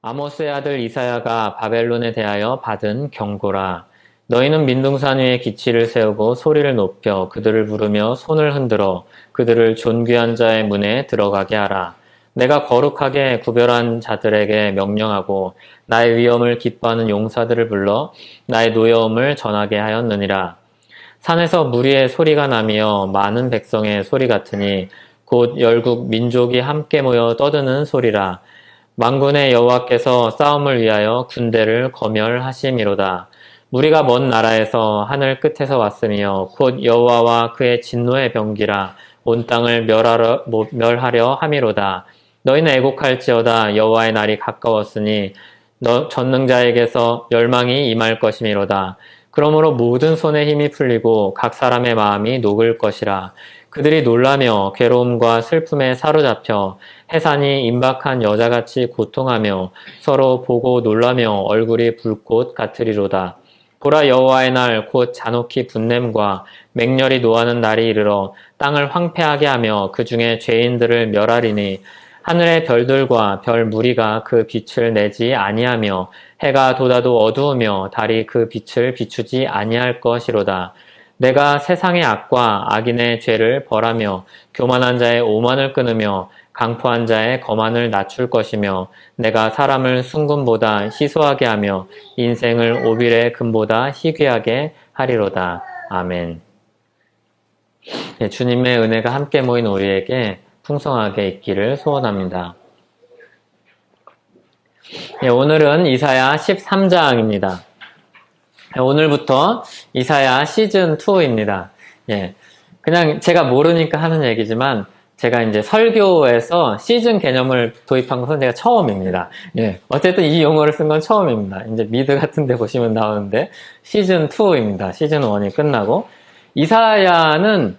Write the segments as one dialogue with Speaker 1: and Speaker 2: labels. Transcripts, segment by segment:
Speaker 1: 아모스의 아들 이사야가 바벨론에 대하여 받은 경고라. 너희는 민둥산 위에 기치를 세우고 소리를 높여 그들을 부르며 손을 흔들어 그들을 존귀한 자의 문에 들어가게 하라. 내가 거룩하게 구별한 자들에게 명령하고 나의 위엄을 기뻐하는 용사들을 불러 나의 노여움을 전하게 하였느니라. 산에서 무리의 소리가 나며 많은 백성의 소리 같으니 곧 열국 민족이 함께 모여 떠드는 소리라. 만군의 여호와께서 싸움을 위하여 군대를 거멸하심이로다. 무리가 먼 나라에서 하늘 끝에서 왔으며 곧 여호와와 그의 진노의 병기라. 온 땅을 멸하려 함이로다. 너희는 애곡할지어다. 여호와의 날이 가까웠으니 전능자에게서 멸망이 임할 것이미로다. 그러므로 모든 손에 힘이 풀리고 각 사람의 마음이 녹을 것이라. 그들이 놀라며 괴로움과 슬픔에 사로잡혀 해산이 임박한 여자같이 고통하며 서로 보고 놀라며 얼굴이 불꽃 같으리로다. 보라, 여호와의 날 곧 잔혹히 분냄과 맹렬히 노하는 날이 이르러 땅을 황폐하게 하며 그 중에 죄인들을 멸하리니 하늘의 별들과 별 무리가 그 빛을 내지 아니하며 해가 돋아도 어두우며 달이 그 빛을 비추지 아니할 것이로다. 내가 세상의 악과 악인의 죄를 벌하며 교만한 자의 오만을 끊으며 강포한 자의 거만을 낮출 것이며 내가 사람을 순금보다 희소하게 하며 인생을 오빌의 금보다 희귀하게 하리로다. 아멘. 네, 주님의 은혜가 함께 모인 우리에게 풍성하게 있기를 소원합니다. 네, 오늘은 이사야 13장입니다. 오늘부터 이사야 시즌2입니다. 예. 그냥 제가 모르니까 하는 얘기지만, 제가 이제 설교에서 시즌 개념을 도입한 것은 제가 처음입니다. 예. 어쨌든 이 용어를 쓴 건 처음입니다. 이제 미드 같은 데 보시면 나오는데, 시즌2입니다. 시즌1이 끝나고. 이사야는,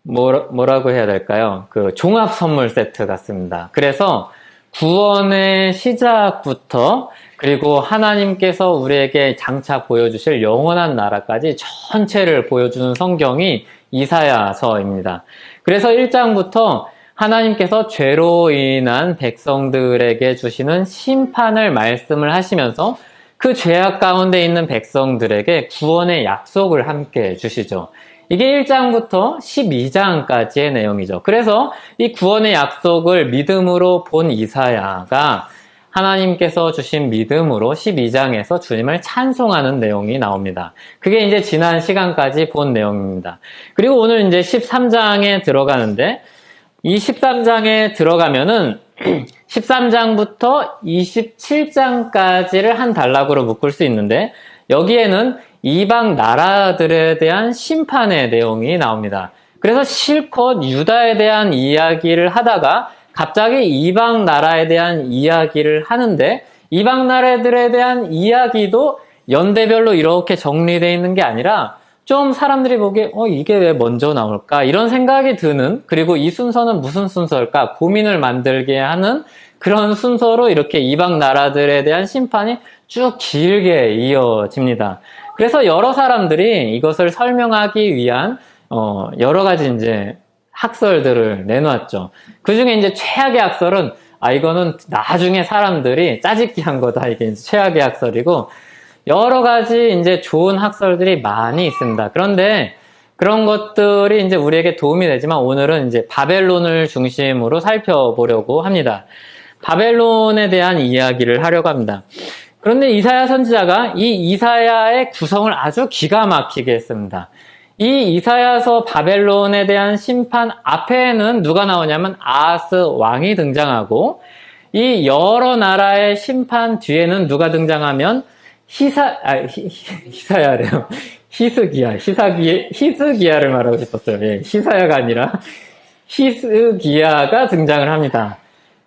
Speaker 1: 뭐라고 해야 될까요? 그 종합 선물 세트 같습니다. 그래서 구원의 시작부터 그리고 하나님께서 우리에게 장차 보여주실 영원한 나라까지 전체를 보여주는 성경이 이사야서입니다. 그래서 1장부터 하나님께서 죄로 인한 백성들에게 주시는 심판을 말씀을 하시면서 그 죄악 가운데 있는 백성들에게 구원의 약속을 함께 주시죠. 이게 1장부터 12장까지의 내용이죠. 그래서 이 구원의 약속을 믿음으로 본 이사야가 하나님께서 주신 믿음으로 12장에서 주님을 찬송하는 내용이 나옵니다. 그게 이제 지난 시간까지 본 내용입니다. 그리고 오늘 이제 13장에 들어가는데, 이 13장에 들어가면은 13장부터 27장까지를 한 단락으로 묶을 수 있는데, 여기에는 이방 나라들에 대한 심판의 내용이 나옵니다. 그래서 실컷 유다에 대한 이야기를 하다가 갑자기 이방 나라에 대한 이야기를 하는데, 이방 나라들에 대한 이야기도 연대별로 이렇게 정리되어 있는 게 아니라 좀 사람들이 보기에 이게 왜 먼저 나올까? 이런 생각이 드는, 그리고 이 순서는 무슨 순서일까? 고민을 만들게 하는 그런 순서로 이렇게 이방 나라들에 대한 심판이 쭉 길게 이어집니다. 그래서 여러 사람들이 이것을 설명하기 위한 여러 가지 이제 학설들을 내놓았죠. 그 중에 이제 최악의 학설은 이거는 나중에 사람들이 짜집기 한 거다. 이게 이제 최악의 학설이고, 여러 가지 이제 좋은 학설들이 많이 있습니다. 그런데 그런 것들이 이제 우리에게 도움이 되지만 오늘은 이제 바벨론을 중심으로 살펴보려고 합니다. 바벨론에 대한 이야기를 하려고 합니다. 그런데 이사야 선지자가 이 이사야의 구성을 아주 기가 막히게 했습니다. 이 이사야서 바벨론에 대한 심판 앞에는 누가 나오냐면 아하스 왕이 등장하고, 이 여러 나라의 심판 뒤에는 누가 등장하면 히사야래요. 히스기야를 말하고 싶었어요. 예, 히사야가 아니라 히스기야가 등장을 합니다.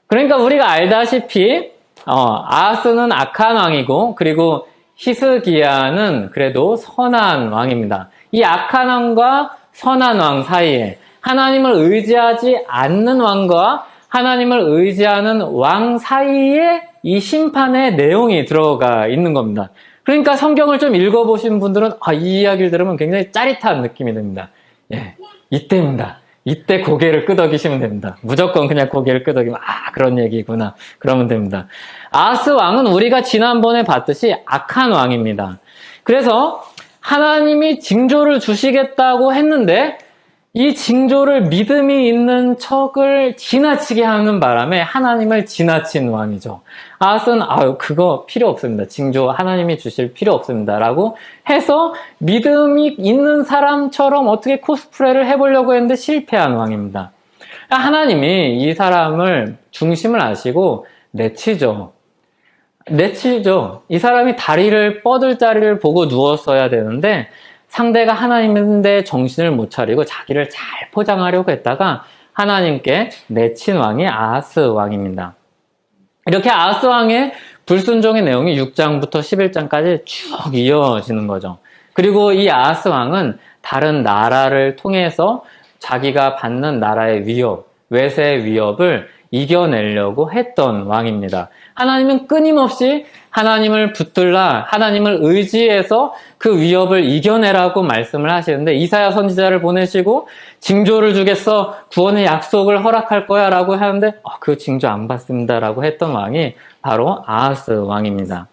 Speaker 1: 그러니까 우리가 알다시피 아하스는 악한 왕이고, 그리고 히스기야는 그래도 선한 왕입니다. 이 악한 왕과 선한 왕 사이에 하나님을 의지하지 않는 왕과 하나님을 의지하는 왕 사이에 이 심판의 내용이 들어가 있는 겁니다. 그러니까 성경을 좀 읽어보신 분들은 이 이야기를 들으면 굉장히 짜릿한 느낌이 듭니다. 예, 이때입니다. 이때 고개를 끄덕이시면 됩니다. 무조건 그냥 고개를 끄덕이면 그런 얘기구나 그러면 됩니다. 아하스 왕은 우리가 지난번에 봤듯이 악한 왕입니다. 그래서 하나님이 징조를 주시겠다고 했는데 이 징조를 믿음이 있는 척을 지나치게 하는 바람에 하나님을 지나친 왕이죠. 아하스는 그거 필요 없습니다. 징조 하나님이 주실 필요 없습니다. 라고 해서 믿음이 있는 사람처럼 어떻게 코스프레를 해보려고 했는데 실패한 왕입니다. 하나님이 이 사람을 중심을 아시고 내치죠. 이 사람이 다리를 뻗을 자리를 보고 누웠어야 되는데 상대가 하나님인데 정신을 못 차리고 자기를 잘 포장하려고 했다가 하나님께 내친 왕이 아하스 왕입니다. 이렇게 아하스 왕의 불순종의 내용이 6장부터 11장까지 쭉 이어지는 거죠. 그리고 이 아하스 왕은 다른 나라를 통해서 자기가 받는 나라의 위협, 외세의 위협을 이겨내려고 했던 왕입니다. 하나님은 끊임없이 하나님을 붙들라, 하나님을 의지해서 그 위협을 이겨내라고 말씀을 하시는데 이사야 선지자를 보내시고 징조를 주겠어, 구원의 약속을 허락할 거야 라고 하는데 그 징조 안 받습니다 라고 했던 왕이 바로 아하스 왕입니다.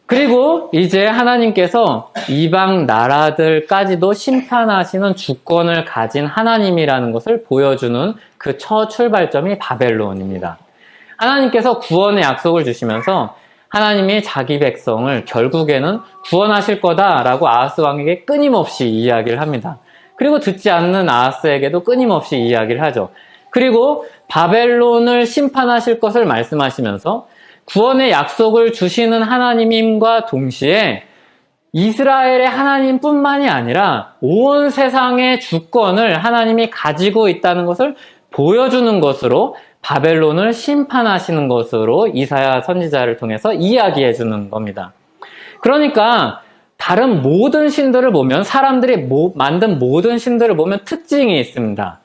Speaker 1: 그리고 이제 하나님께서 이방 나라들까지도 심판하시는 주권을 가진 하나님이라는 것을 보여주는 그 첫 출발점이 바벨론입니다. 하나님께서 구원의 약속을 주시면서 하나님이 자기 백성을 결국에는 구원하실 거다라고 아하스 왕에게 끊임없이 이야기를 합니다. 그리고 듣지 않는 아하스에게도 끊임없이 이야기를 하죠. 그리고 바벨론을 심판하실 것을 말씀하시면서 구원의 약속을 주시는 하나님임과 동시에 이스라엘의 하나님뿐만이 아니라 온 세상의 주권을 하나님이 가지고 있다는 것을 보여주는 것으로 바벨론을 심판하시는 것으로 이사야 선지자를 통해서 이야기해 주는 겁니다. 그러니까 다른 모든 신들을 보면, 사람들이 만든 모든 신들을 보면 특징이 있습니다.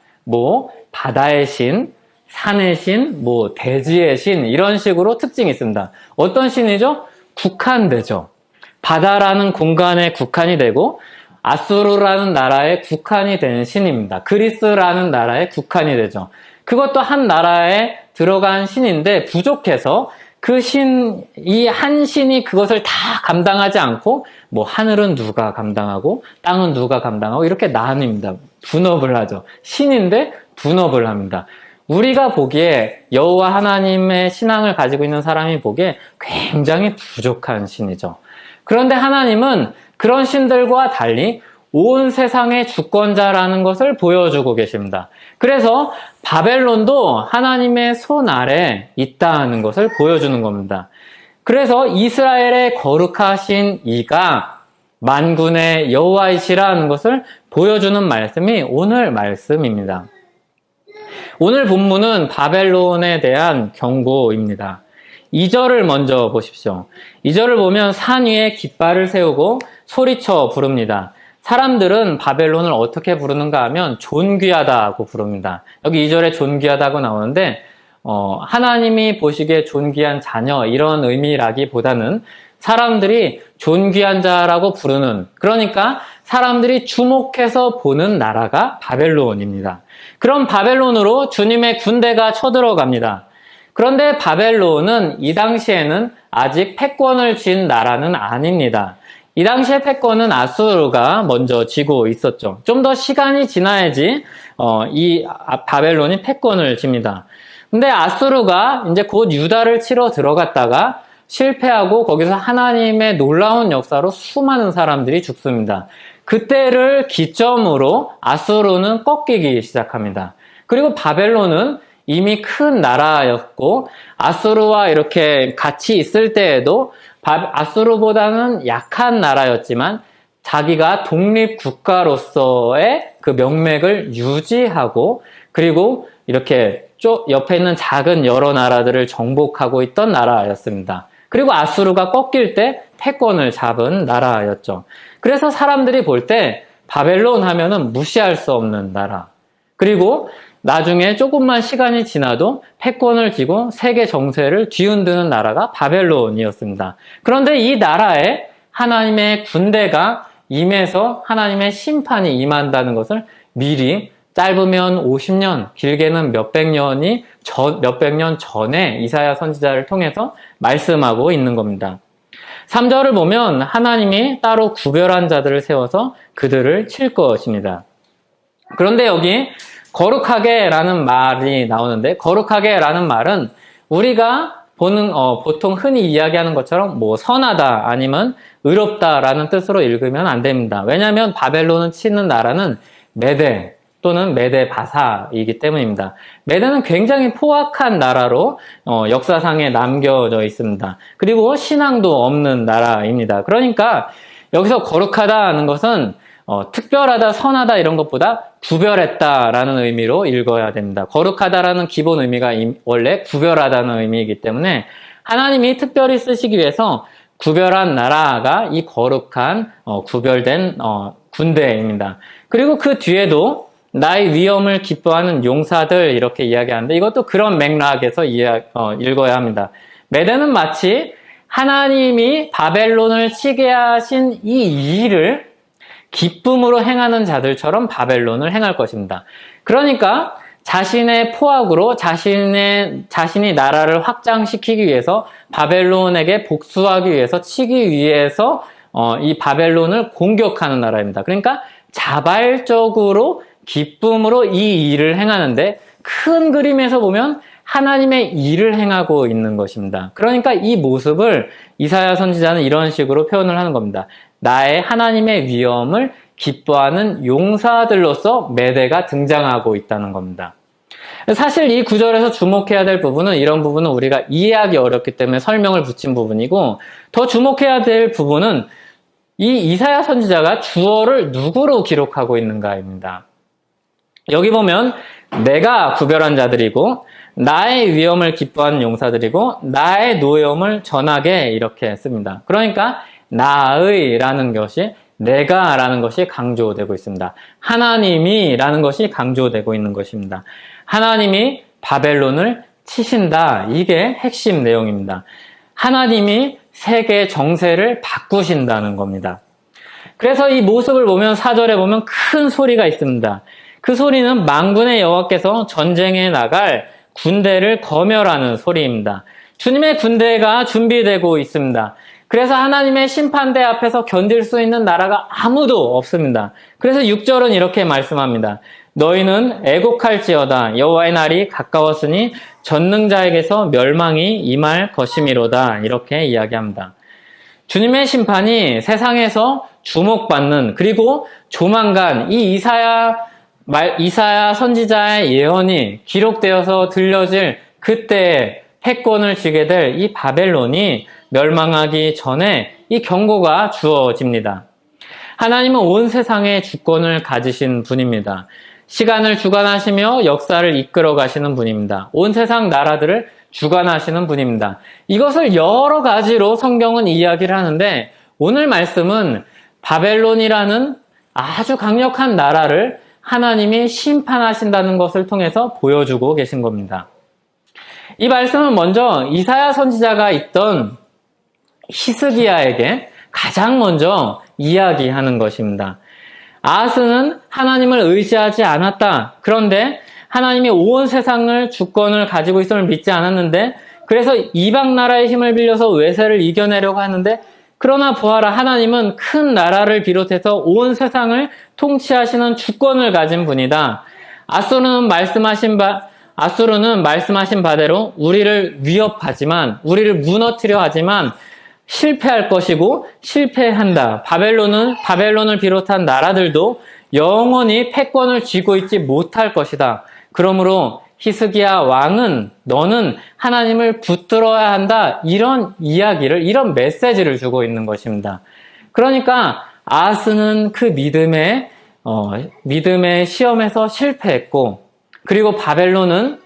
Speaker 1: 바다의 신, 산의 신, 대지의 신, 이런 식으로 특징이 있습니다. 어떤 신이죠? 국한되죠. 바다라는 공간에 국한이 되고 아수르라는 나라에 국한이 되는 신입니다. 그리스라는 나라에 국한이 되죠. 그것도 한 나라에 들어간 신인데 부족해서 이 한 신이 그것을 다 감당하지 않고 하늘은 누가 감당하고 땅은 누가 감당하고 이렇게 나뉩니다. 분업을 하죠. 신인데 분업을 합니다. 우리가 보기에 여호와 하나님의 신앙을 가지고 있는 사람이 보기에 굉장히 부족한 신이죠. 그런데 하나님은 그런 신들과 달리 온 세상의 주권자라는 것을 보여주고 계십니다. 그래서 바벨론도 하나님의 손 아래 있다는 것을 보여주는 겁니다. 그래서 이스라엘의 거룩하신 이가 만군의 여호와이시라는 것을 보여주는 말씀이 오늘 말씀입니다. 오늘 본문은 바벨론에 대한 경고입니다. 2절을 먼저 보십시오. 2절을 보면 산 위에 깃발을 세우고 소리쳐 부릅니다. 사람들은 바벨론을 어떻게 부르는가 하면 존귀하다고 부릅니다. 여기 2절에 존귀하다고 나오는데 하나님이 보시기에 존귀한 자녀 이런 의미라기보다는 사람들이 존귀한 자라고 부르는, 그러니까 사람들이 주목해서 보는 나라가 바벨론입니다. 그럼 바벨론으로 주님의 군대가 쳐들어갑니다. 그런데 바벨론은 이 당시에는 아직 패권을 쥔 나라는 아닙니다. 이 당시에 패권은 아수르가 먼저 쥐고 있었죠. 좀 더 시간이 지나야지 이 바벨론이 패권을 쥡니다. 근데 아수르가 이제 곧 유다를 치러 들어갔다가 실패하고 거기서 하나님의 놀라운 역사로 수많은 사람들이 죽습니다. 그때를 기점으로 아수르는 꺾이기 시작합니다. 그리고 바벨론은 이미 큰 나라였고 아수르와 이렇게 같이 있을 때에도 아수르보다는 약한 나라였지만 자기가 독립국가로서의 그 명맥을 유지하고 그리고 이렇게 옆에 있는 작은 여러 나라들을 정복하고 있던 나라였습니다. 그리고 아수르가 꺾일 때 패권을 잡은 나라였죠. 그래서 사람들이 볼 때 바벨론 하면은 무시할 수 없는 나라. 그리고 나중에 조금만 시간이 지나도 패권을 쥐고 세계 정세를 뒤흔드는 나라가 바벨론이었습니다. 그런데 이 나라에 하나님의 군대가 임해서 하나님의 심판이 임한다는 것을 미리 짧으면 50년, 길게는 몇백 년 전에 이사야 선지자를 통해서 말씀하고 있는 겁니다. 3절을 보면 하나님이 따로 구별한 자들을 세워서 그들을 칠 것입니다. 그런데 여기 거룩하게라는 말이 나오는데, 거룩하게라는 말은 우리가 보통 흔히 이야기하는 것처럼 선하다 아니면 의롭다라는 뜻으로 읽으면 안 됩니다. 왜냐하면 바벨론을 치는 나라는 메대 또는 메대 바사이기 때문입니다. 메대는 굉장히 포악한 나라로 역사상에 남겨져 있습니다. 그리고 신앙도 없는 나라입니다. 그러니까 여기서 거룩하다는 것은 특별하다, 선하다 이런 것보다 구별했다라는 의미로 읽어야 됩니다. 거룩하다라는 기본 의미가 원래 구별하다는 의미이기 때문에 하나님이 특별히 쓰시기 위해서 구별한 나라가 이 거룩한 구별된 군대입니다. 그리고 그 뒤에도 나의 위엄을 기뻐하는 용사들 이렇게 이야기하는데, 이것도 그런 맥락에서 읽어야 합니다. 메대는 마치 하나님이 바벨론을 치게 하신 이 일을 기쁨으로 행하는 자들처럼 바벨론을 행할 것입니다. 그러니까 자신의 포악으로 자신이 나라를 확장시키기 위해서, 바벨론에게 복수하기 위해서, 치기 위해서 이 바벨론을 공격하는 나라입니다. 그러니까 자발적으로 기쁨으로 이 일을 행하는데, 큰 그림에서 보면 하나님의 일을 행하고 있는 것입니다. 그러니까 이 모습을 이사야 선지자는 이런 식으로 표현을 하는 겁니다. 나의 하나님의 위엄을 기뻐하는 용사들로서 메대가 등장하고 있다는 겁니다. 사실 이 구절에서 주목해야 될 부분은, 이런 부분은 우리가 이해하기 어렵기 때문에 설명을 붙인 부분이고, 더 주목해야 될 부분은 이 이사야 선지자가 주어를 누구로 기록하고 있는가입니다. 여기 보면 내가 구별한 자들이고, 나의 위엄을 기뻐하는 용사들이고, 나의 노염을 전하게 이렇게 씁니다. 그러니까 나의 라는 것이, 내가 라는 것이 강조되고 있습니다. 하나님이 라는 것이 강조되고 있는 것입니다. 하나님이 바벨론을 치신다. 이게 핵심 내용입니다. 하나님이 세계 정세를 바꾸신다는 겁니다. 그래서 이 모습을 보면 4절에 보면 큰 소리가 있습니다. 그 소리는 만군의 여호와께서 전쟁에 나갈 군대를 검열하는 소리입니다. 주님의 군대가 준비되고 있습니다. 그래서 하나님의 심판대 앞에서 견딜 수 있는 나라가 아무도 없습니다. 그래서 6절은 이렇게 말씀합니다. 너희는 애곡할지어다. 여호와의 날이 가까웠으니 전능자에게서 멸망이 임할 것이미로다. 이렇게 이야기합니다. 주님의 심판이 세상에서 주목받는, 그리고 조만간 이 이사야 선지자의 예언이 기록되어서 들려질 그때에 패권을 쥐게 될 이 바벨론이 멸망하기 전에 이 경고가 주어집니다. 하나님은 온 세상의 주권을 가지신 분입니다. 시간을 주관하시며 역사를 이끌어 가시는 분입니다. 온 세상 나라들을 주관하시는 분입니다. 이것을 여러 가지로 성경은 이야기를 하는데, 오늘 말씀은 바벨론이라는 아주 강력한 나라를 하나님이 심판하신다는 것을 통해서 보여주고 계신 겁니다. 이 말씀은 먼저 이사야 선지자가 있던 히스기야에게 가장 먼저 이야기하는 것입니다. 아하스는 하나님을 의지하지 않았다. 그런데 하나님이 온 세상을 주권을 가지고 있음을 믿지 않았는데, 그래서 이방 나라의 힘을 빌려서 외세를 이겨내려고 하는데, 그러나 보아라, 하나님은 큰 나라를 비롯해서 온 세상을 통치하시는 주권을 가진 분이다. 아수르는 말씀하신 바대로 우리를 위협하지만, 우리를 무너뜨려 하지만 실패할 것이고 실패한다. 바벨론을 비롯한 나라들도 영원히 패권을 쥐고 있지 못할 것이다. 그러므로 히스기야 왕은 너는 하나님을 붙들어야 한다. 이런 이야기를, 이런 메시지를 주고 있는 것입니다. 그러니까 아하스는 그 믿음의 시험에서 실패했고, 그리고 바벨론은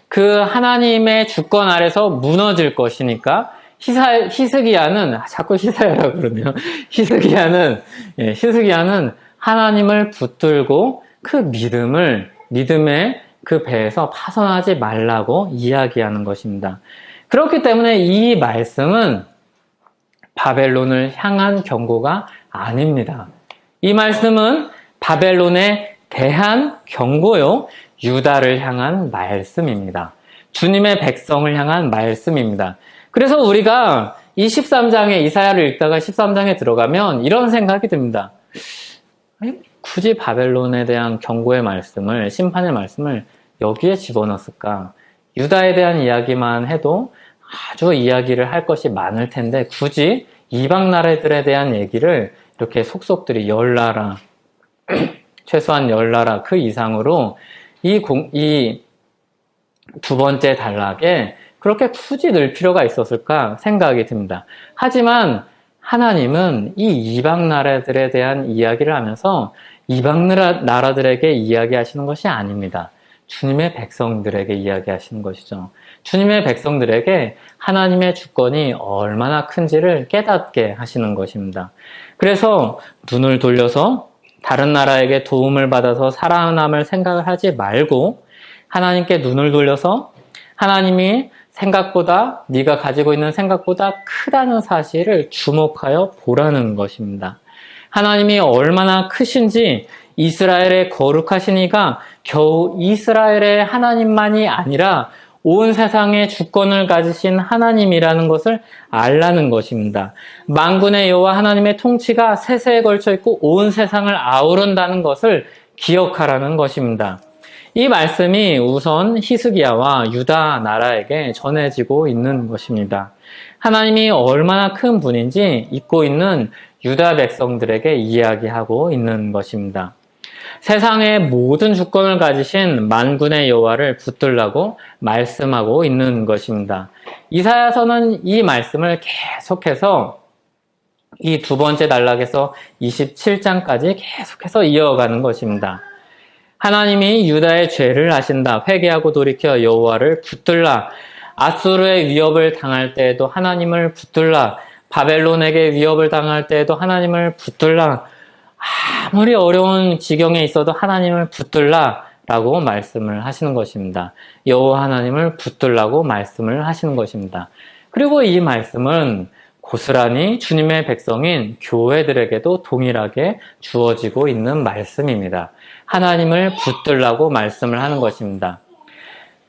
Speaker 1: 그 하나님의 주권 아래서 무너질 것이니까 히스기야는 자꾸 히사야라고 그러네요. 히스기야는 하나님을 붙들고 그 믿음의 그 배에서 파손하지 말라고 이야기하는 것입니다. 그렇기 때문에 이 말씀은 바벨론을 향한 경고가 아닙니다. 이 말씀은 바벨론의 대한 경고요. 유다를 향한 말씀입니다. 주님의 백성을 향한 말씀입니다. 그래서 우리가 이 13장에 이사야를 읽다가 13장에 들어가면 이런 생각이 듭니다. 아니, 굳이 바벨론에 대한 경고의 말씀을, 심판의 말씀을 여기에 집어넣었을까? 유다에 대한 이야기만 해도 아주 이야기를 할 것이 많을 텐데 굳이 이방 나라들에 대한 얘기를 이렇게 속속들이 10나라, 최소한 10나라 그 이상으로 이 두 번째 단락에 그렇게 굳이 넣을 필요가 있었을까 생각이 듭니다. 하지만 하나님은 이 이방 나라들에 대한 이야기를 하면서 이방 나라들에게 이야기하시는 것이 아닙니다. 주님의 백성들에게 이야기하시는 것이죠. 주님의 백성들에게 하나님의 주권이 얼마나 큰지를 깨닫게 하시는 것입니다. 그래서 눈을 돌려서 다른 나라에게 도움을 받아서 살아남을 생각을 하지 말고 하나님께 눈을 돌려서 하나님이 생각보다 네가 가지고 있는 생각보다 크다는 사실을 주목하여 보라는 것입니다. 하나님이 얼마나 크신지 이스라엘의 거룩하신 이가 겨우 이스라엘의 하나님만이 아니라 온 세상의 주권을 가지신 하나님이라는 것을 알라는 것입니다. 만군의 여호와 하나님의 통치가 세세에 걸쳐 있고 온 세상을 아우른다는 것을 기억하라는 것입니다. 이 말씀이 우선 히스기야와 유다 나라에게 전해지고 있는 것입니다. 하나님이 얼마나 큰 분인지 잊고 있는 유다 백성들에게 이야기하고 있는 것입니다. 세상의 모든 주권을 가지신 만군의 여호와를 붙들라고 말씀하고 있는 것입니다. 이사야서는 이 말씀을 계속해서 이 두 번째 단락에서 27장까지 계속해서 이어가는 것입니다. 하나님이 유다의 죄를 아신다. 회개하고 돌이켜 여호와를 붙들라. 아수르의 위협을 당할 때에도 하나님을 붙들라. 바벨론에게 위협을 당할 때에도 하나님을 붙들라. 아무리 어려운 지경에 있어도 하나님을 붙들라 라고 말씀을 하시는 것입니다. 여호와 하나님을 붙들라고 말씀을 하시는 것입니다. 그리고 이 말씀은 고스란히 주님의 백성인 교회들에게도 동일하게 주어지고 있는 말씀입니다. 하나님을 붙들라고 말씀을 하는 것입니다.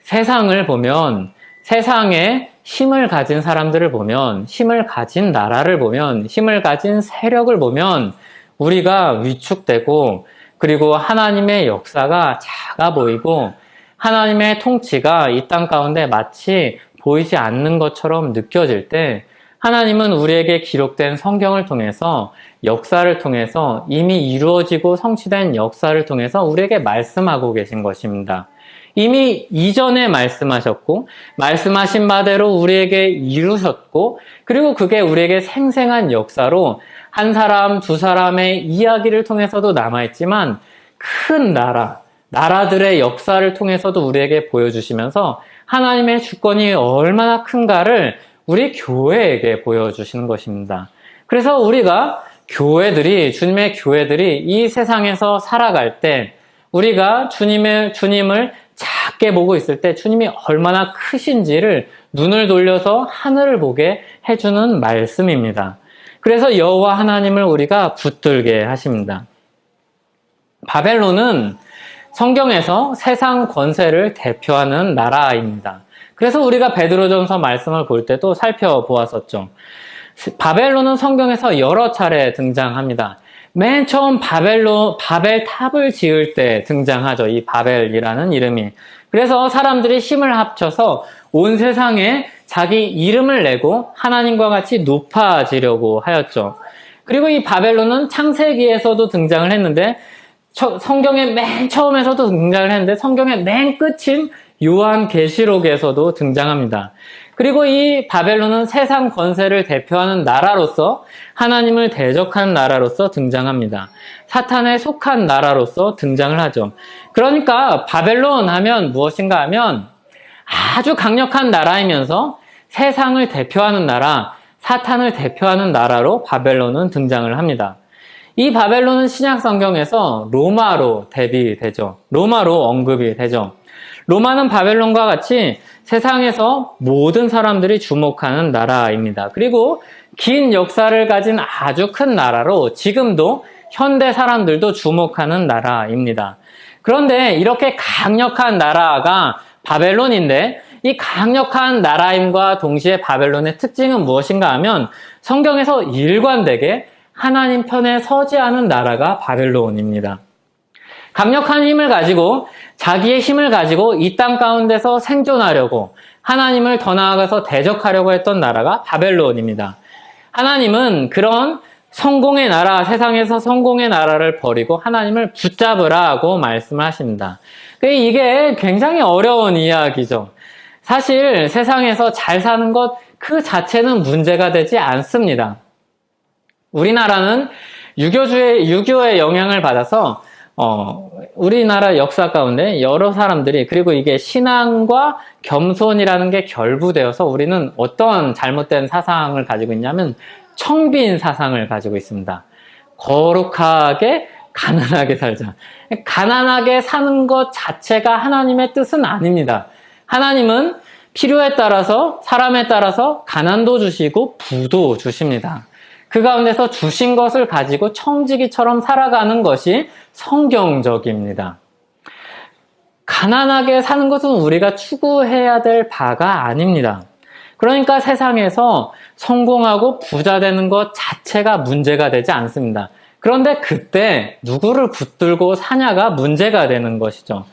Speaker 1: 세상을 보면, 세상에 힘을 가진 사람들을 보면, 힘을 가진 나라를 보면, 힘을 가진 세력을 보면 우리가 위축되고, 그리고 하나님의 역사가 작아 보이고 하나님의 통치가 이 땅 가운데 마치 보이지 않는 것처럼 느껴질 때 하나님은 우리에게 기록된 성경을 통해서, 역사를 통해서, 이미 이루어지고 성취된 역사를 통해서 우리에게 말씀하고 계신 것입니다. 이미 이전에 말씀하셨고 말씀하신 바대로 우리에게 이루셨고, 그리고 그게 우리에게 생생한 역사로 한 사람, 두 사람의 이야기를 통해서도 남아있지만 큰 나라들의 역사를 통해서도 우리에게 보여주시면서 하나님의 주권이 얼마나 큰가를 우리 교회에게 보여주시는 것입니다. 그래서 우리가 주님의 교회들이 이 세상에서 살아갈 때 우리가 주님을 작게 보고 있을 때 주님이 얼마나 크신지를 눈을 돌려서 하늘을 보게 해주는 말씀입니다. 그래서 여호와 하나님을 우리가 붙들게 하십니다. 바벨론은 성경에서 세상 권세를 대표하는 나라입니다. 그래서 우리가 베드로전서 말씀을 볼 때도 살펴보았었죠. 바벨론은 성경에서 여러 차례 등장합니다. 맨 처음 바벨탑을 지을 때 등장하죠. 이 바벨이라는 이름이. 그래서 사람들이 힘을 합쳐서 온 세상에 자기 이름을 내고 하나님과 같이 높아지려고 하였죠. 그리고 이 바벨론은 창세기에서도 등장을 했는데 성경의 맨 처음에서도 등장을 했는데 성경의 맨 끝인 요한계시록에서도 등장합니다. 그리고 이 바벨론은 세상 권세를 대표하는 나라로서, 하나님을 대적하는 나라로서 등장합니다. 사탄에 속한 나라로서 등장을 하죠. 그러니까 바벨론 하면 무엇인가 하면 아주 강력한 나라이면서 세상을 대표하는 나라, 사탄을 대표하는 나라로 바벨론은 등장을 합니다. 이 바벨론은 신약 성경에서 로마로 대비되죠. 로마로 언급이 되죠. 로마는 바벨론과 같이 세상에서 모든 사람들이 주목하는 나라입니다. 그리고 긴 역사를 가진 아주 큰 나라로 지금도 현대 사람들도 주목하는 나라입니다. 그런데 이렇게 강력한 나라가 바벨론인데 이 강력한 나라임과 동시에 바벨론의 특징은 무엇인가 하면 성경에서 일관되게 하나님 편에 서지 않은 나라가 바벨론입니다. 강력한 힘을 가지고 자기의 힘을 가지고 이 땅 가운데서 생존하려고 하나님을 더 나아가서 대적하려고 했던 나라가 바벨론입니다. 하나님은 그런 성공의 나라, 세상에서 성공의 나라를 버리고 하나님을 붙잡으라고 말씀을 하십니다. 이게 굉장히 어려운 이야기죠. 사실 세상에서 잘 사는 것 그 자체는 문제가 되지 않습니다. 우리나라는 유교의 영향을 받아서 우리나라 역사 가운데 여러 사람들이, 그리고 이게 신앙과 겸손이라는 게 결부되어서 우리는 어떤 잘못된 사상을 가지고 있냐면 청빈 사상을 가지고 있습니다. 거룩하게 가난하게 살자. 가난하게 사는 것 자체가 하나님의 뜻은 아닙니다. 하나님은 필요에 따라서, 사람에 따라서 가난도 주시고 부도 주십니다. 그 가운데서 주신 것을 가지고 청지기처럼 살아가는 것이 성경적입니다. 가난하게 사는 것은 우리가 추구해야 될 바가 아닙니다. 그러니까 세상에서 성공하고 부자 되는 것 자체가 문제가 되지 않습니다. 그런데 그때 누구를 붙들고 사냐가 문제가 되는 것이죠.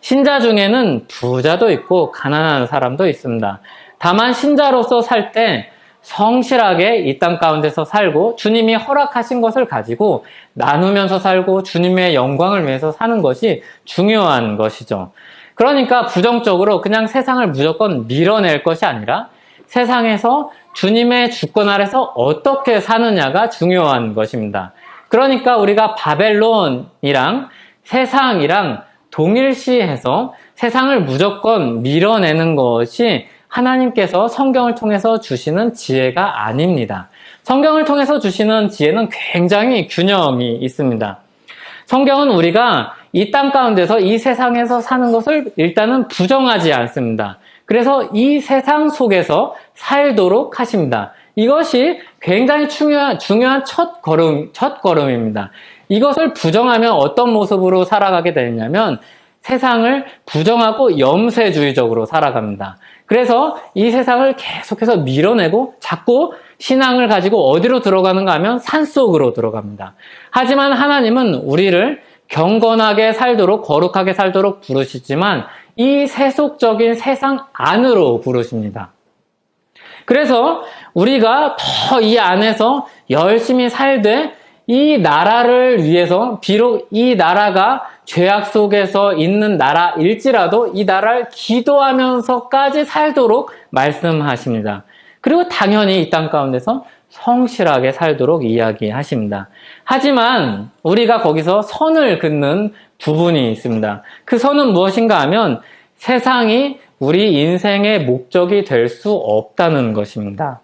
Speaker 1: 신자 중에는 부자도 있고 가난한 사람도 있습니다. 다만 신자로서 살 때 성실하게 이 땅 가운데서 살고 주님이 허락하신 것을 가지고 나누면서 살고 주님의 영광을 위해서 사는 것이 중요한 것이죠. 그러니까 부정적으로 그냥 세상을 무조건 밀어낼 것이 아니라 세상에서 주님의 주권 아래서 어떻게 사느냐가 중요한 것입니다. 그러니까 우리가 바벨론이랑 세상이랑 동일시해서 세상을 무조건 밀어내는 것이 하나님께서 성경을 통해서 주시는 지혜가 아닙니다. 성경을 통해서 주시는 지혜는 굉장히 균형이 있습니다. 성경은 우리가 이 땅 가운데서 이 세상에서 사는 것을 일단은 부정하지 않습니다. 그래서 이 세상 속에서 살도록 하십니다. 이것이 굉장히 중요한 첫걸음입니다. 이것을 부정하면 어떤 모습으로 살아가게 되냐면 세상을 부정하고 염세주의적으로 살아갑니다. 그래서 이 세상을 계속해서 밀어내고 자꾸 신앙을 가지고 어디로 들어가는가 하면 산속으로 들어갑니다. 하지만 하나님은 우리를 경건하게 살도록, 거룩하게 살도록 부르시지만 이 세속적인 세상 안으로 부르십니다. 그래서 우리가 더 이 안에서 열심히 살되 이 나라를 위해서, 비록 이 나라가 죄악 속에서 있는 나라일지라도 이 나라를 기도하면서까지 살도록 말씀하십니다. 그리고 당연히 이 땅 가운데서 성실하게 살도록 이야기하십니다. 하지만 우리가 거기서 선을 긋는 부분이 있습니다. 그 선은 무엇인가 하면 세상이 우리 인생의 목적이 될 수 없다는 것입니다.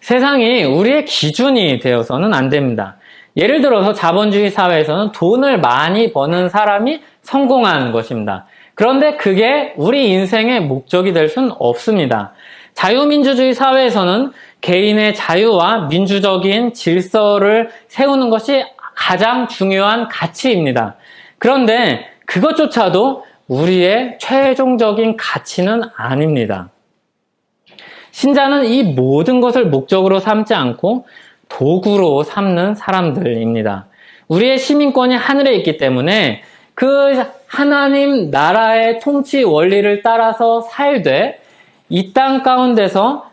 Speaker 1: 세상이 우리의 기준이 되어서는 안 됩니다. 예를 들어서 자본주의 사회에서는 돈을 많이 버는 사람이 성공한 것입니다. 그런데 그게 우리 인생의 목적이 될 수는 없습니다. 자유민주주의 사회에서는 개인의 자유와 민주적인 질서를 세우는 것이 가장 중요한 가치입니다. 그런데 그것조차도 우리의 최종적인 가치는 아닙니다. 신자는 이 모든 것을 목적으로 삼지 않고 도구로 삼는 사람들입니다. 우리의 시민권이 하늘에 있기 때문에 그 하나님 나라의 통치 원리를 따라서 살되 이 땅 가운데서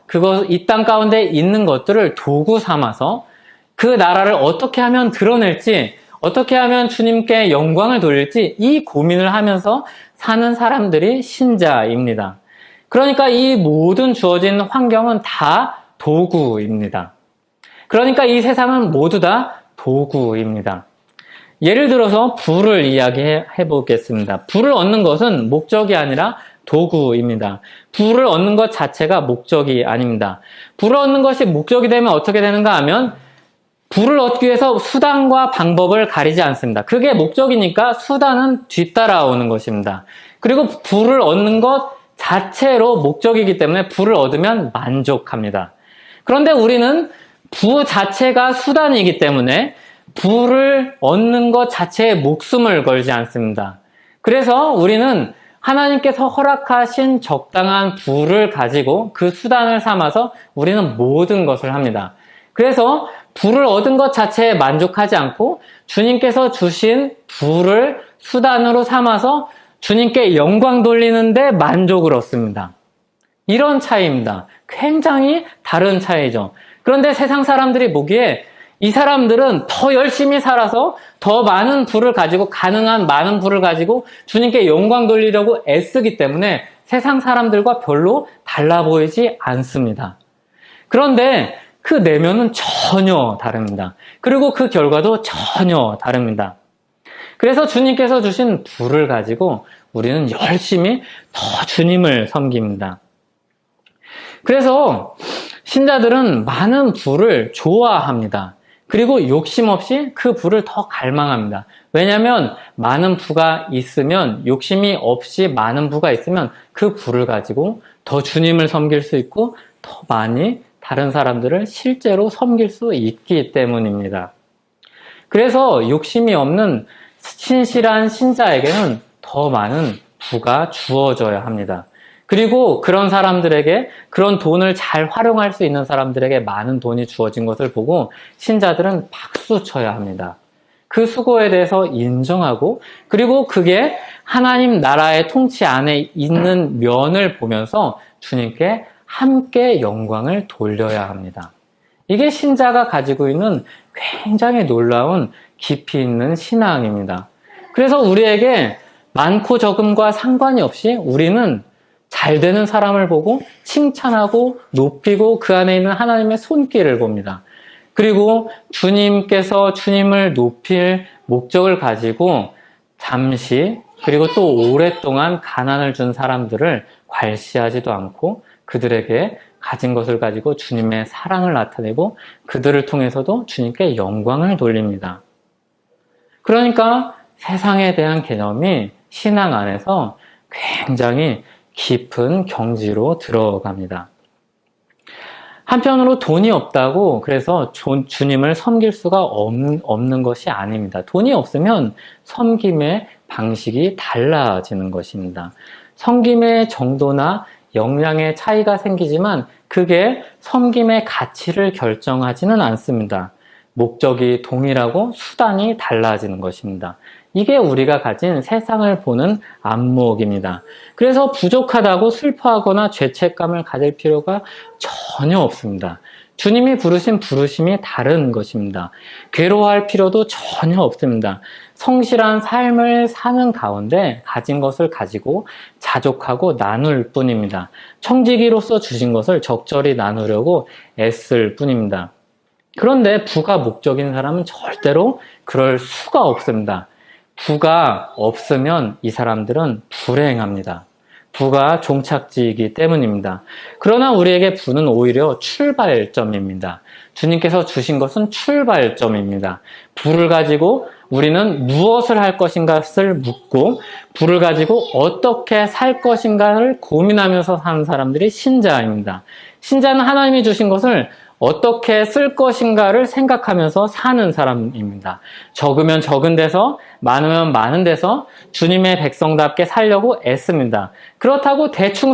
Speaker 1: 이 땅 가운데 있는 것들을 도구 삼아서 그 나라를 어떻게 하면 드러낼지, 어떻게 하면 주님께 영광을 돌릴지 이 고민을 하면서 사는 사람들이 신자입니다. 그러니까 이 모든 주어진 환경은 다 도구입니다. 그러니까 이 세상은 모두 다 도구입니다. 예를 들어서 불을 이야기해 보겠습니다. 불을 얻는 것은 목적이 아니라 도구입니다. 불을 얻는 것 자체가 목적이 아닙니다. 불을 얻는 것이 목적이 되면 어떻게 되는가 하면 불을 얻기 위해서 수단과 방법을 가리지 않습니다. 그게 목적이니까 수단은 뒤따라오는 것입니다. 그리고 불을 얻는 것 자체로 목적이기 때문에 불을 얻으면 만족합니다. 그런데 우리는 부 자체가 수단이기 때문에 부를 얻는 것 자체에 목숨을 걸지 않습니다. 그래서 우리는 하나님께서 허락하신 적당한 부를 가지고 그 수단을 삼아서 우리는 모든 것을 합니다. 그래서 부를 얻은 것 자체에 만족하지 않고 주님께서 주신 부를 수단으로 삼아서 주님께 영광 돌리는데 만족을 얻습니다. 이런 차이입니다. 굉장히 다른 차이죠. 그런데 세상 사람들이 보기에 이 사람들은 더 열심히 살아서 더 많은 부를 가지고, 가능한 많은 부를 가지고 주님께 영광 돌리려고 애쓰기 때문에 세상 사람들과 별로 달라 보이지 않습니다. 그런데 그 내면은 전혀 다릅니다. 그리고 그 결과도 전혀 다릅니다. 그래서 주님께서 주신 부를 가지고 우리는 열심히 더 주님을 섬깁니다. 그래서 신자들은 많은 부를 좋아합니다. 그리고 욕심 없이 그 부를 더 갈망합니다. 왜냐하면 많은 부가 있으면, 욕심이 없이 많은 부가 있으면 그 부를 가지고 더 주님을 섬길 수 있고 더 많이 다른 사람들을 실제로 섬길 수 있기 때문입니다. 그래서 욕심이 없는 신실한 신자에게는 더 많은 부가 주어져야 합니다. 그리고 그런 사람들에게, 그런 돈을 잘 활용할 수 있는 사람들에게 많은 돈이 주어진 것을 보고 신자들은 박수 쳐야 합니다. 그 수고에 대해서 인정하고, 그리고 그게 하나님 나라의 통치 안에 있는 면을 보면서 주님께 함께 영광을 돌려야 합니다. 이게 신자가 가지고 있는 굉장히 놀라운 깊이 있는 신앙입니다. 그래서 우리에게 많고 적음과 상관이 없이 우리는 잘 되는 사람을 보고 칭찬하고 높이고 그 안에 있는 하나님의 손길을 봅니다. 그리고 주님께서 주님을 높일 목적을 가지고 잠시, 그리고 또 오랫동안 가난을 준 사람들을 괄시하지도 않고 그들에게 가진 것을 가지고 주님의 사랑을 나타내고 그들을 통해서도 주님께 영광을 돌립니다. 그러니까 세상에 대한 개념이 신앙 안에서 굉장히 깊은 경지로 들어갑니다. 한편으로 돈이 없다고 그래서 주님을 섬길 수가 없는 것이 아닙니다. 돈이 없으면 섬김의 방식이 달라지는 것입니다. 섬김의 정도나 역량의 차이가 생기지만 그게 섬김의 가치를 결정하지는 않습니다. 목적이 동일하고 수단이 달라지는 것입니다. 이게 우리가 가진 세상을 보는 안목입니다. 그래서 부족하다고 슬퍼하거나 죄책감을 가질 필요가 전혀 없습니다. 주님이 부르신 부르심이 다른 것입니다. 괴로워할 필요도 전혀 없습니다. 성실한 삶을 사는 가운데 가진 것을 가지고 자족하고 나눌 뿐입니다. 청지기로서 주신 것을 적절히 나누려고 애쓸 뿐입니다. 그런데 부가 목적인 사람은 절대로 그럴 수가 없습니다. 부가 없으면 이 사람들은 불행합니다. 부가 종착지이기 때문입니다. 그러나 우리에게 부는 오히려 출발점입니다. 주님께서 주신 것은 출발점입니다. 부를 가지고 우리는 무엇을 할 것인가를 묻고 부를 가지고 어떻게 살 것인가를 고민하면서 사는 사람들이 신자입니다. 신자는 하나님이 주신 것을 어떻게 쓸 것인가를 생각하면서 사는 사람입니다. 적으면 적은 데서, 많으면 많은 데서 주님의 백성답게 살려고 애씁니다. 그렇다고 대충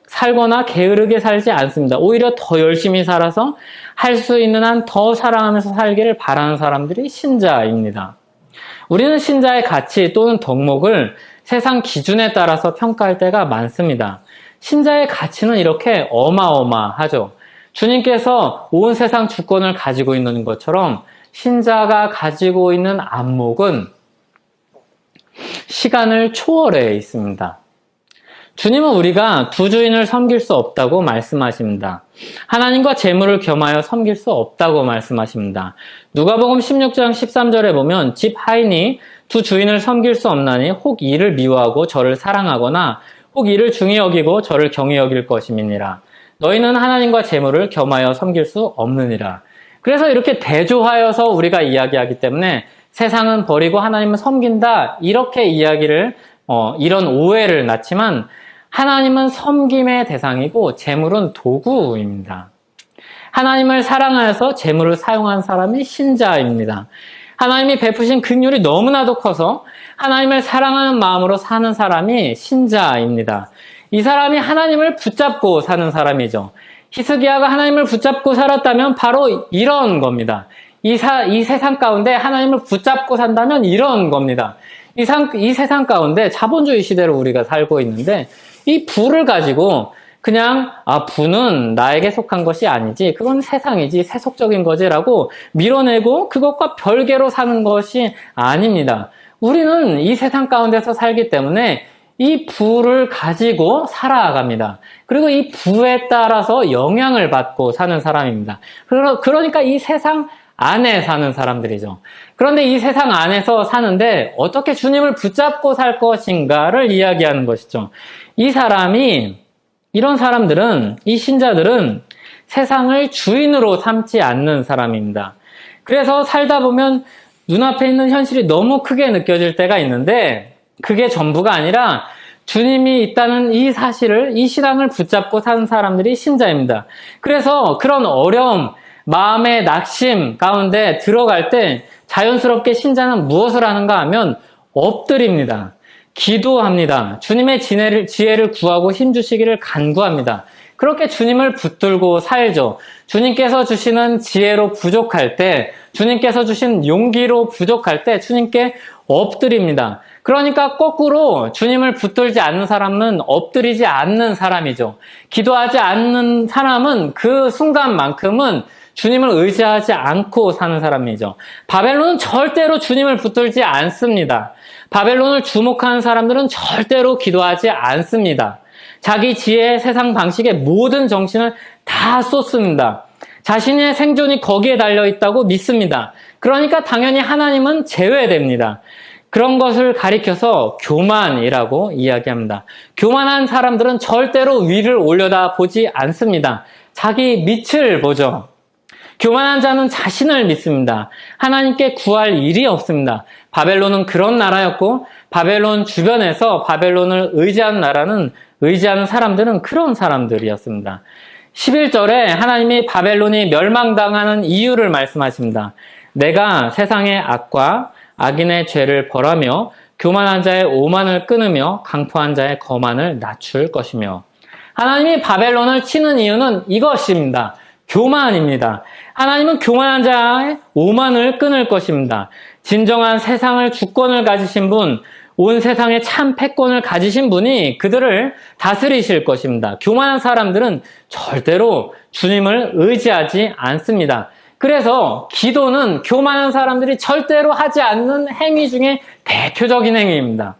Speaker 1: 살거나 게으르게 살지 않습니다. 오히려 더 열심히 살아서 할 수 있는 한 더 사랑하면서 살기를 바라는 사람들이 신자입니다. 우리는 신자의 가치 또는 덕목을 세상 기준에 따라서 평가할 때가 많습니다. 신자의 가치는 이렇게 어마어마하죠. 주님께서 온 세상 주권을 가지고 있는 것처럼 신자가 가지고 있는 안목은 시간을 초월해 있습니다. 주님은 우리가 두 주인을 섬길 수 없다고 말씀하십니다. 하나님과 재물을 겸하여 섬길 수 없다고 말씀하십니다. 누가복음 16장 13절에 보면 집 하인이 두 주인을 섬길 수 없나니 혹 이를 미워하고 저를 사랑하거나 혹 이를 중히 여기고 저를 경히 여길 것임이니라. 너희는 하나님과 재물을 겸하여 섬길 수 없느니라. 그래서 이렇게 대조하여서 우리가 이야기하기 때문에 세상은 버리고 하나님은 섬긴다 이렇게 이야기를 이런 오해를 낳지만 하나님은 섬김의 대상이고 재물은 도구입니다. 하나님을 사랑하여서 재물을 사용한 사람이 신자입니다. 하나님이 베푸신 긍휼이 너무나도 커서 하나님을 사랑하는 마음으로 사는 사람이 신자입니다. 이 사람이 하나님을 붙잡고 사는 사람이죠. 히스기야가 하나님을 붙잡고 살았다면 바로 이런 겁니다. 이 세상 가운데 하나님을 붙잡고 산다면 이런 겁니다. 이 세상 가운데 자본주의 시대로 우리가 살고 있는데 이 부를 가지고 그냥 부는 나에게 속한 것이 아니지, 그건 세상이지, 세속적인 거지라고 밀어내고 그것과 별개로 사는 것이 아닙니다. 우리는 이 세상 가운데서 살기 때문에 이 부를 가지고 살아갑니다. 그리고 이 부에 따라서 영향을 받고 사는 사람입니다. 그러니까 이 세상 안에 사는 사람들이죠. 그런데 이 세상 안에서 사는데 어떻게 주님을 붙잡고 살 것인가를 이야기하는 것이죠. 이런 사람들은, 이 신자들은 세상을 주인으로 삼지 않는 사람입니다. 그래서 살다 보면 눈앞에 있는 현실이 너무 크게 느껴질 때가 있는데 그게 전부가 아니라 주님이 있다는 이 사실을, 이 신앙을 붙잡고 사는 사람들이 신자입니다. 그래서 그런 어려움, 마음의 낙심 가운데 들어갈 때 자연스럽게 신자는 무엇을 하는가 하면 엎드립니다. 기도합니다. 주님의 지혜를 구하고 힘주시기를 간구합니다. 그렇게 주님을 붙들고 살죠. 주님께서 주시는 지혜로 부족할 때, 주님께서 주신 용기로 부족할 때 주님께 엎드립니다. 그러니까 거꾸로 주님을 붙들지 않는 사람은 엎드리지 않는 사람이죠. 기도하지 않는 사람은 그 순간만큼은 주님을 의지하지 않고 사는 사람이죠. 바벨론은 절대로 주님을 붙들지 않습니다. 바벨론을 주목하는 사람들은 절대로 기도하지 않습니다. 자기 지혜, 세상 방식의 모든 정신을 다 쏟습니다. 자신의 생존이 거기에 달려있다고 믿습니다. 그러니까 당연히 하나님은 제외됩니다. 그런 것을 가리켜서 교만이라고 이야기합니다. 교만한 사람들은 절대로 위를 올려다 보지 않습니다. 자기 밑을 보죠. 교만한 자는 자신을 믿습니다. 하나님께 구할 일이 없습니다. 바벨론은 그런 나라였고 바벨론 주변에서 바벨론을 의지하는 사람들은 그런 사람들이었습니다. 11절에 하나님이 바벨론이 멸망당하는 이유를 말씀하십니다. 내가 세상의 악과 악인의 죄를 벌하며 교만한 자의 오만을 끊으며 강포한 자의 거만을 낮출 것이며, 하나님이 바벨론을 치는 이유는 이것입니다. 교만입니다. 하나님은 교만한 자의 오만을 끊을 것입니다. 진정한 세상을 주권을 가지신 분, 온 세상에 참 패권을 가지신 분이 그들을 다스리실 것입니다. 교만한 사람들은 절대로 주님을 의지하지 않습니다. 그래서 기도는 교만한 사람들이 절대로 하지 않는 행위 중에 대표적인 행위입니다.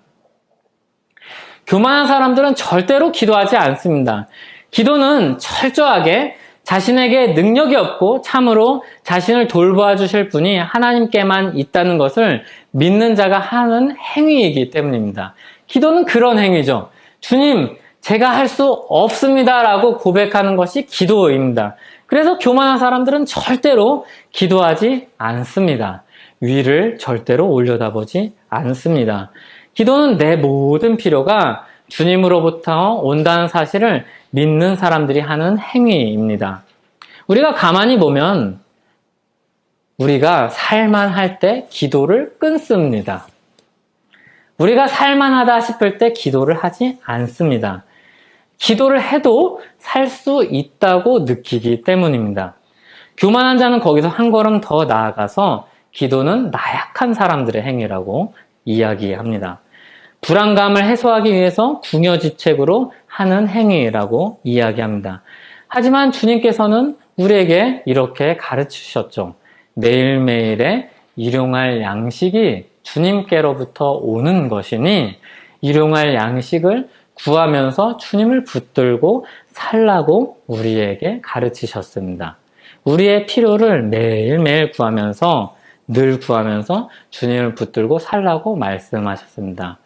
Speaker 1: 교만한 사람들은 절대로 기도하지 않습니다. 기도는 철저하게 자신에게 능력이 없고 참으로 자신을 돌보아 주실 분이 하나님께만 있다는 것을 믿는 자가 하는 행위이기 때문입니다. 기도는 그런 행위죠. 주님, 제가 할 수 없습니다라고 고백하는 것이 기도입니다. 그래서 교만한 사람들은 절대로 기도하지 않습니다. 위를 절대로 올려다보지 않습니다. 기도는 내 모든 필요가 주님으로부터 온다는 사실을 믿는 사람들이 하는 행위입니다. 우리가 가만히 보면 우리가 살만할 때 기도를 끊습니다. 우리가 살만하다 싶을 때 기도를 하지 않습니다. 기도를 해도 살 수 있다고 느끼기 때문입니다. 교만한 자는 거기서 한 걸음 더 나아가서 기도는 나약한 사람들의 행위라고 이야기합니다. 불안감을 해소하기 위해서 궁여지책으로 하는 행위라고 이야기합니다. 하지만 주님께서는 우리에게 이렇게 가르치셨죠. 매일매일의 일용할 양식이 주님께로부터 오는 것이니 일용할 양식을 구하면서 주님을 붙들고 살라고 우리에게 가르치셨습니다. 우리의 필요를 매일매일 구하면서 늘 구하면서 주님을 붙들고 살라고 말씀하셨습니다.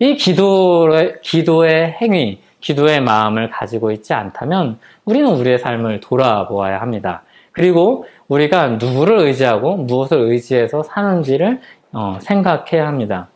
Speaker 1: 이 기도의 행위, 기도의 마음을 가지고 있지 않다면 우리는 우리의 삶을 돌아보아야 합니다. 그리고 우리가 누구를 의지하고 무엇을 의지해서 사는지를 생각해야 합니다.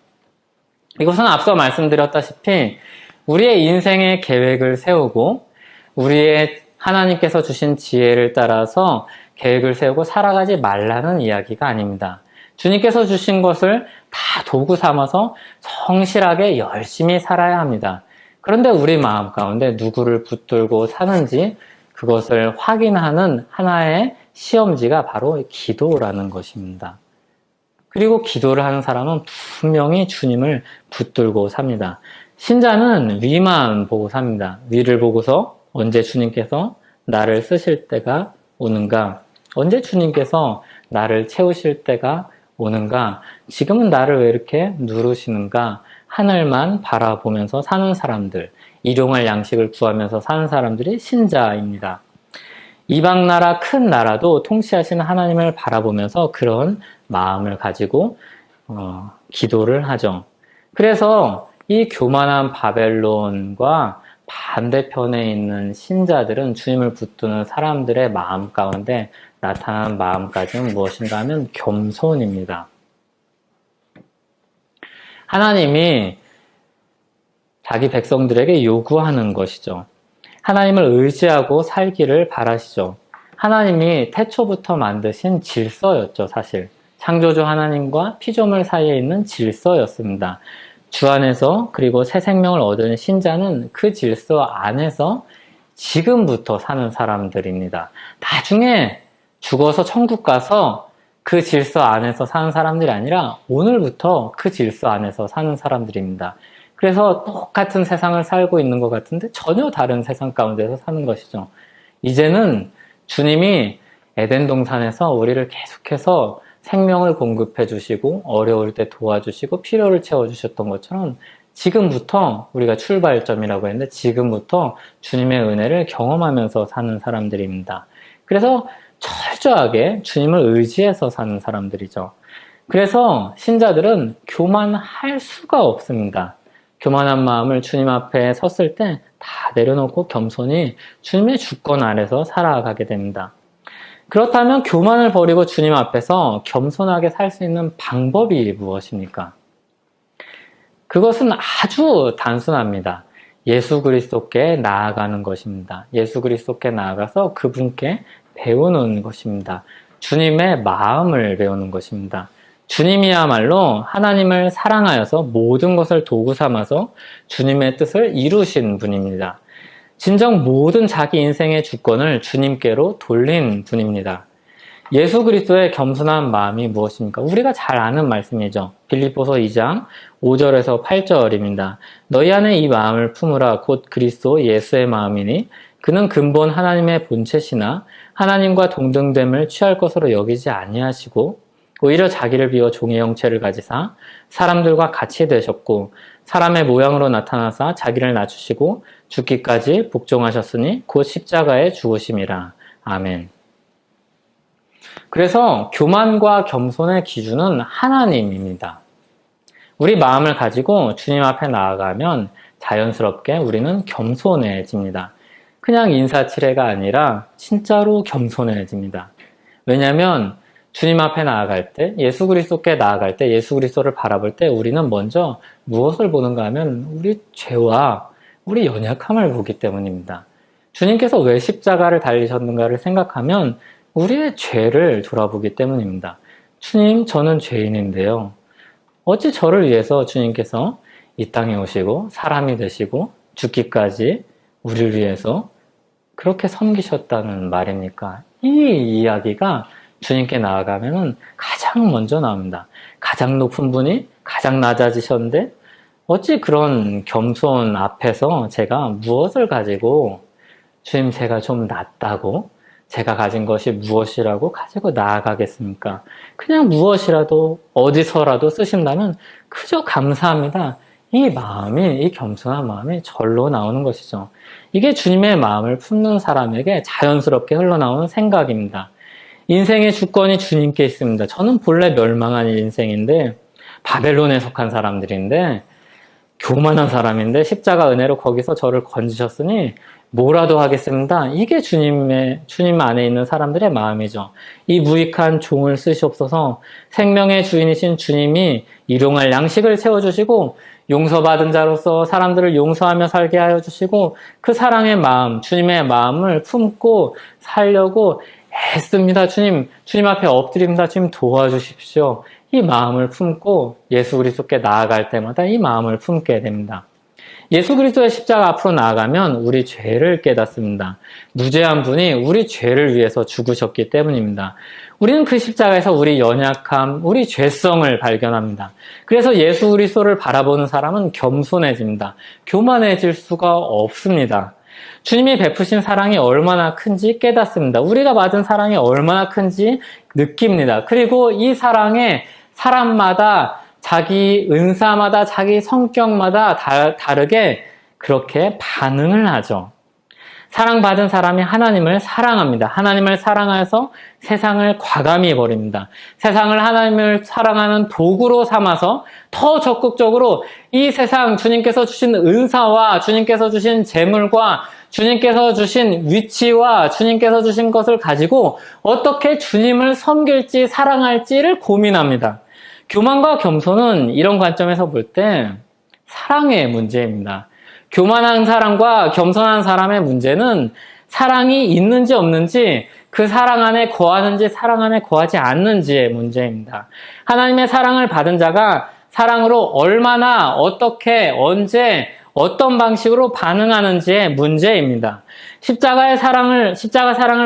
Speaker 1: 이것은 앞서 말씀드렸다시피 우리의 인생의 계획을 세우고 우리의 하나님께서 주신 지혜를 따라서 계획을 세우고 살아가지 말라는 이야기가 아닙니다. 주님께서 주신 것을 다 도구 삼아서 성실하게 열심히 살아야 합니다. 그런데 우리 마음 가운데 누구를 붙들고 사는지 그것을 확인하는 하나의 시험지가 바로 기도라는 것입니다. 그리고 기도를 하는 사람은 분명히 주님을 붙들고 삽니다. 신자는 위만 보고 삽니다. 위를 보고서 언제 주님께서 나를 쓰실 때가 오는가? 언제 주님께서 나를 채우실 때가 오는가? 지금은 나를 왜 이렇게 누르시는가? 하늘만 바라보면서 사는 사람들, 일용할 양식을 구하면서 사는 사람들이 신자입니다. 이방 나라 큰 나라도 통치하시는 하나님을 바라보면서 그런 마음을 가지고 기도를 하죠. 그래서 이 교만한 바벨론과 반대편에 있는 신자들은 주님을 붙드는 사람들의 마음 가운데 나타난 마음가짐은 무엇인가 하면 겸손입니다. 하나님이 자기 백성들에게 요구하는 것이죠. 하나님을 의지하고 살기를 바라시죠. 하나님이 태초부터 만드신 질서였죠, 사실. 창조주 하나님과 피조물 사이에 있는 질서였습니다. 주 안에서 그리고 새 생명을 얻은 신자는 그 질서 안에서 지금부터 사는 사람들입니다. 나중에 죽어서 천국 가서 그 질서 안에서 사는 사람들이 아니라 오늘부터 그 질서 안에서 사는 사람들입니다. 그래서 똑같은 세상을 살고 있는 것 같은데 전혀 다른 세상 가운데서 사는 것이죠. 이제는 주님이 에덴 동산에서 우리를 계속해서 생명을 공급해 주시고 어려울 때 도와주시고 필요를 채워주셨던 것처럼 지금부터 우리가 출발점이라고 했는데 지금부터 주님의 은혜를 경험하면서 사는 사람들입니다. 그래서 철저하게 주님을 의지해서 사는 사람들이죠. 그래서 신자들은 교만할 수가 없습니다. 교만한 마음을 주님 앞에 섰을 때 다 내려놓고 겸손히 주님의 주권 아래서 살아가게 됩니다. 그렇다면 교만을 버리고 주님 앞에서 겸손하게 살 수 있는 방법이 무엇입니까? 그것은 아주 단순합니다. 예수 그리스도께 나아가는 것입니다. 예수 그리스도께 나아가서 그분께 배우는 것입니다. 주님의 마음을 배우는 것입니다. 주님이야말로 하나님을 사랑하여서 모든 것을 도구 삼아서 주님의 뜻을 이루신 분입니다. 진정 모든 자기 인생의 주권을 주님께로 돌린 분입니다. 예수 그리스도의 겸손한 마음이 무엇입니까? 우리가 잘 아는 말씀이죠. 빌립보서 2장 5절에서 8절입니다. 너희 안에 이 마음을 품으라 곧 그리스도 예수의 마음이니 그는 근본 하나님의 본체시나 하나님과 동등됨을 취할 것으로 여기지 아니하시고 오히려 자기를 비워 종의 형체를 가지사 사람들과 같이 되셨고 사람의 모양으로 나타나사 자기를 낮추시고 죽기까지 복종하셨으니 곧 십자가에 죽으심이라. 아멘. 그래서 교만과 겸손의 기준은 하나님입니다. 우리 마음을 가지고 주님 앞에 나아가면 자연스럽게 우리는 겸손해집니다. 그냥 인사치레가 아니라 진짜로 겸손해집니다. 왜냐하면 주님 앞에 나아갈 때, 예수 그리스도께 나아갈 때, 예수 그리스도를 바라볼 때 우리는 먼저 무엇을 보는가 하면 우리 죄와 우리 연약함을 보기 때문입니다. 주님께서 왜 십자가를 달리셨는가를 생각하면 우리의 죄를 돌아보기 때문입니다. 주님, 저는 죄인인데요. 어찌 저를 위해서 주님께서 이 땅에 오시고 사람이 되시고 죽기까지 우리를 위해서 그렇게 섬기셨다는 말입니까? 이 이야기가 주님께 나아가면 가장 먼저 나옵니다. 가장 높은 분이 가장 낮아지셨는데 어찌 그런 겸손 앞에서 제가 무엇을 가지고 주님 제가 좀 낫다고 제가 가진 것이 무엇이라고 가지고 나아가겠습니까? 그냥 무엇이라도 어디서라도 쓰신다면 그저 감사합니다. 이 마음이, 이 겸손한 마음이 절로 나오는 것이죠. 이게 주님의 마음을 품는 사람에게 자연스럽게 흘러나오는 생각입니다. 인생의 주권이 주님께 있습니다. 저는 본래 멸망한 인생인데 바벨론에 속한 사람들인데 교만한 사람인데 십자가 은혜로 거기서 저를 건지셨으니 뭐라도 하겠습니다. 이게 주님 안에 있는 사람들의 마음이죠. 이 무익한 종을 쓰시옵소서. 생명의 주인이신 주님이 일용할 양식을 채워주시고 용서받은 자로서 사람들을 용서하며 살게 하여 주시고 그 사랑의 마음, 주님의 마음을 품고 살려고 애씁니다. 주님 앞에 엎드립니다. 주님 도와주십시오. 이 마음을 품고 예수 그리스도께 나아갈 때마다 이 마음을 품게 됩니다. 예수 그리스도의 십자가 앞으로 나아가면 우리 죄를 깨닫습니다. 무죄한 분이 우리 죄를 위해서 죽으셨기 때문입니다. 우리는 그 십자가에서 우리 연약함, 우리 죄성을 발견합니다. 그래서 예수 그리스도를 바라보는 사람은 겸손해집니다. 교만해질 수가 없습니다. 주님이 베푸신 사랑이 얼마나 큰지 깨닫습니다. 우리가 받은 사랑이 얼마나 큰지 느낍니다. 그리고 이 사랑에 사람마다 자기 은사마다 자기 성격마다 다르게 그렇게 반응을 하죠. 사랑받은 사람이 하나님을 사랑합니다. 하나님을 사랑해서 세상을 과감히 버립니다. 세상을 하나님을 사랑하는 도구로 삼아서 더 적극적으로 이 세상 주님께서 주신 은사와 주님께서 주신 재물과 주님께서 주신 위치와 주님께서 주신 것을 가지고 어떻게 주님을 섬길지 사랑할지를 고민합니다. 교만과 겸손은 이런 관점에서 볼 때 사랑의 문제입니다. 교만한 사람과 겸손한 사람의 문제는 사랑이 있는지 없는지, 그 사랑 안에 거하는지 사랑 안에 거하지 않는지의 문제입니다. 하나님의 사랑을 받은 자가 사랑으로 얼마나, 어떻게, 언제, 어떤 방식으로 반응하는지의 문제입니다. 십자가 사랑을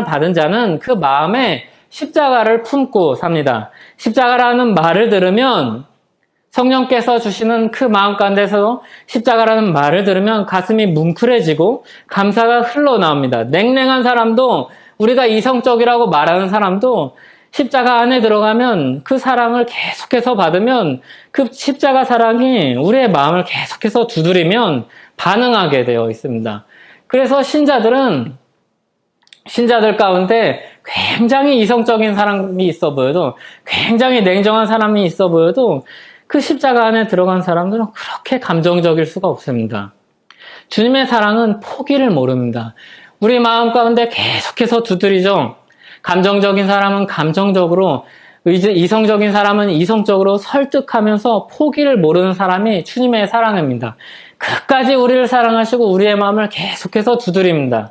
Speaker 1: 받은 자는 그 마음에 십자가를 품고 삽니다. 십자가라는 말을 들으면 성령께서 주시는 그 마음 가운데서 십자가라는 말을 들으면 가슴이 뭉클해지고 감사가 흘러나옵니다. 냉랭한 사람도, 우리가 이성적이라고 말하는 사람도 십자가 안에 들어가면 그 사랑을 계속해서 받으면 그 십자가 사랑이 우리의 마음을 계속해서 두드리면 반응하게 되어 있습니다. 그래서 신자들 가운데 굉장히 이성적인 사람이 있어 보여도, 굉장히 냉정한 사람이 있어 보여도 그 십자가 안에 들어간 사람들은 그렇게 감정적일 수가 없습니다. 주님의 사랑은 포기를 모릅니다. 우리 마음 가운데 계속해서 두드리죠. 감정적인 사람은 감정적으로, 이성적인 사람은 이성적으로 설득하면서 포기를 모르는 사람이 주님의 사랑입니다. 끝까지 우리를 사랑하시고 우리의 마음을 계속해서 두드립니다.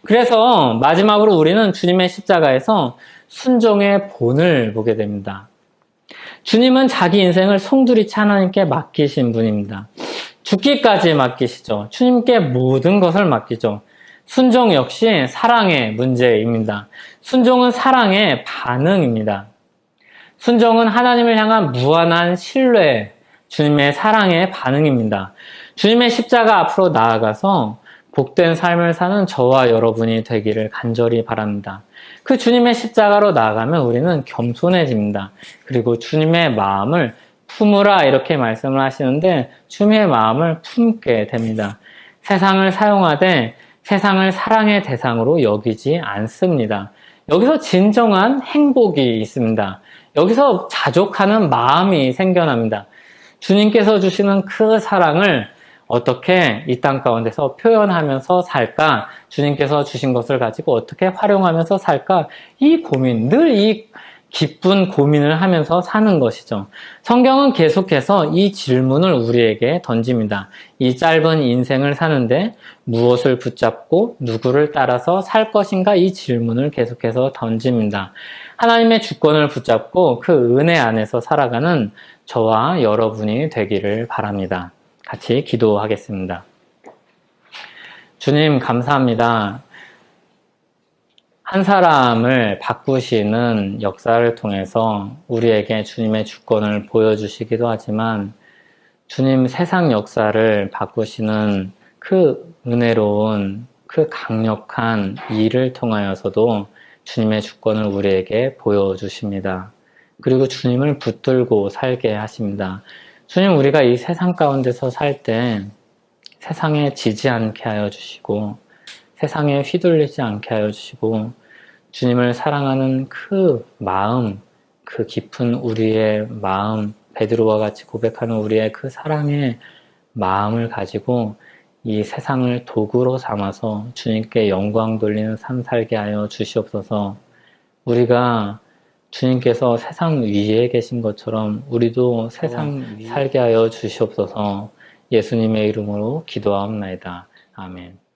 Speaker 1: 그래서 마지막으로 우리는 주님의 십자가에서 순종의 본을 보게 됩니다. 주님은 자기 인생을 송두리째 하나님께 맡기신 분입니다. 죽기까지 맡기시죠. 주님께 모든 것을 맡기죠. 순종 역시 사랑의 문제입니다. 순종은 사랑의 반응입니다. 순종은 하나님을 향한 무한한 신뢰, 주님의 사랑의 반응입니다. 주님의 십자가 앞으로 나아가서 복된 삶을 사는 저와 여러분이 되기를 간절히 바랍니다. 그 주님의 십자가로 나아가면 우리는 겸손해집니다. 그리고 주님의 마음을 품으라 이렇게 말씀을 하시는데 주님의 마음을 품게 됩니다. 세상을 사용하되 세상을 사랑의 대상으로 여기지 않습니다. 여기서 진정한 행복이 있습니다. 여기서 자족하는 마음이 생겨납니다. 주님께서 주시는 그 사랑을 어떻게 이 땅 가운데서 표현하면서 살까? 주님께서 주신 것을 가지고 어떻게 활용하면서 살까? 이 고민, 늘 이 기쁜 고민을 하면서 사는 것이죠. 성경은 계속해서 이 질문을 우리에게 던집니다. 이 짧은 인생을 사는데 무엇을 붙잡고 누구를 따라서 살 것인가? 이 질문을 계속해서 던집니다. 하나님의 주권을 붙잡고 그 은혜 안에서 살아가는 저와 여러분이 되기를 바랍니다. 같이 기도하겠습니다. 주님 감사합니다. 한 사람을 바꾸시는 역사를 통해서 우리에게 주님의 주권을 보여주시기도 하지만 주님 세상 역사를 바꾸시는 그 은혜로운 그 강력한 일을 통하여서도 주님의 주권을 우리에게 보여주십니다. 그리고 주님을 붙들고 살게 하십니다. 주님, 우리가 이 세상 가운데서 살 때 세상에 지지 않게 하여 주시고 세상에 휘둘리지 않게 하여 주시고 주님을 사랑하는 그 마음, 그 깊은 우리의 마음, 베드로와 같이 고백하는 우리의 그 사랑의 마음을 가지고 이 세상을 도구로 삼아서 주님께 영광 돌리는 삶 살게 하여 주시옵소서. 우리가 주님께서 세상 위에 계신 것처럼 우리도 세상 살게 하여 주시옵소서. 예수님의 이름으로 기도하옵나이다. 아멘.